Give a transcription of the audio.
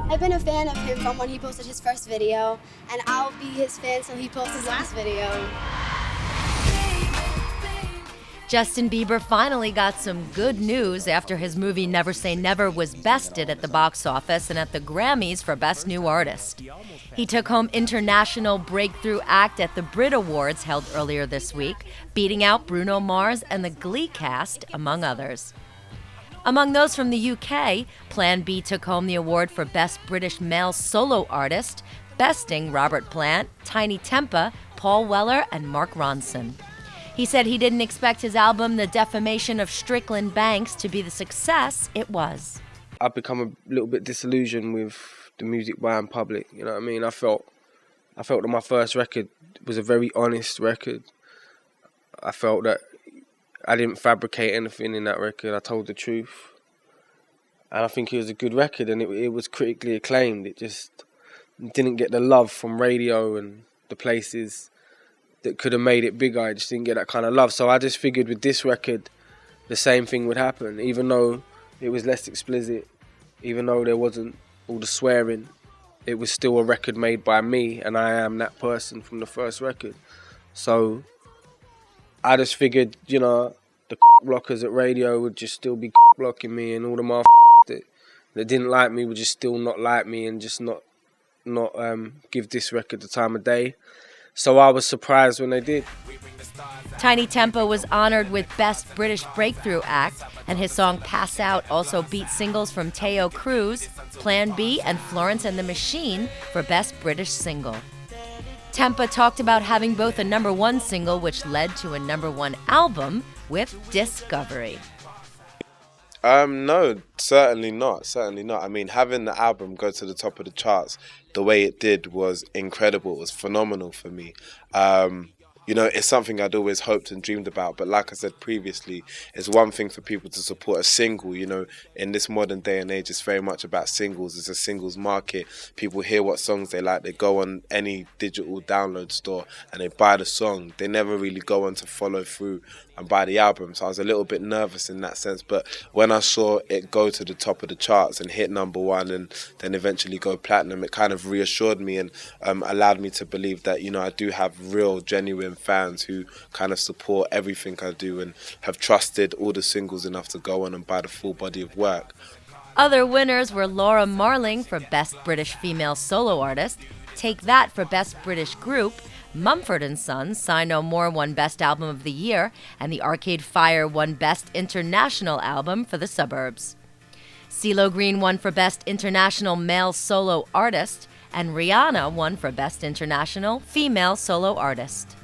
I've been a fan of him from when he posted his first video, and I'll be his fan till he posts his last video. Justin Bieber finally got some good news after his movie Never Say Never was bested at the box office and at the Grammys for Best New Artist. He took home International Breakthrough Act at the Brit Awards held earlier this week, beating out Bruno Mars and the Glee cast, among others. Among those from the UK, Plan B took home the award for Best British Male Solo Artist, besting Robert Plant, Tinie Tempah, Paul Weller, and Mark Ronson. He said he didn't expect his album, The Defamation of Strickland Banks, to be the success it was. I've become a little bit disillusioned with the music buying public, you know what I mean? I felt that my first record was a very honest record. I felt that I didn't fabricate anything in that record. I told the truth. And I think it was a good record, and it was critically acclaimed. It just didn't get the love from radio and the places that could have made it bigger. I just didn't get that kind of love. So I just figured with this record, the same thing would happen. Even though it was less explicit, even though there wasn't all the swearing, it was still a record made by me, and I am that person from the first record. So I just figured, you know, the blockers at radio would just still be blocking me, and all the motherfuckers that didn't like me would just still not like me and just not give this record the time of day. So I was surprised when they did. Tinie Tempah was honored with Best British Breakthrough Act, and his song Pass Out also beat singles from Teo Cruz, Plan B, and Florence and the Machine for Best British Single. Tempah talked about having both a #1 single, which led to a #1 album, with Disc-Overy. No, certainly not. Certainly not. I mean, having the album go to the top of the charts the way it did was incredible. It was phenomenal for me. You know, it's something I'd always hoped and dreamed about. But like I said previously, it's one thing for people to support a single. You know, in this modern day and age, it's very much about singles. It's a singles market. People hear what songs they like. They go on any digital download store and they buy the song. They never really go on to follow through and buy the album. So I was a little bit nervous in that sense. But when I saw it go to the top of the charts and hit #1 and then eventually go platinum, it kind of reassured me and allowed me to believe that, you know, I do have real, genuine fans who kind of support everything I do and have trusted all the singles enough to go on and buy the full body of work. Other winners were Laura Marling for Best British Female Solo Artist, Take That for Best British Group, Mumford & Sons, Sigh No More won Best Album of the Year, and the Arcade Fire won Best International Album for The Suburbs. CeeLo Green won for Best International Male Solo Artist, and Rihanna won for Best International Female Solo Artist.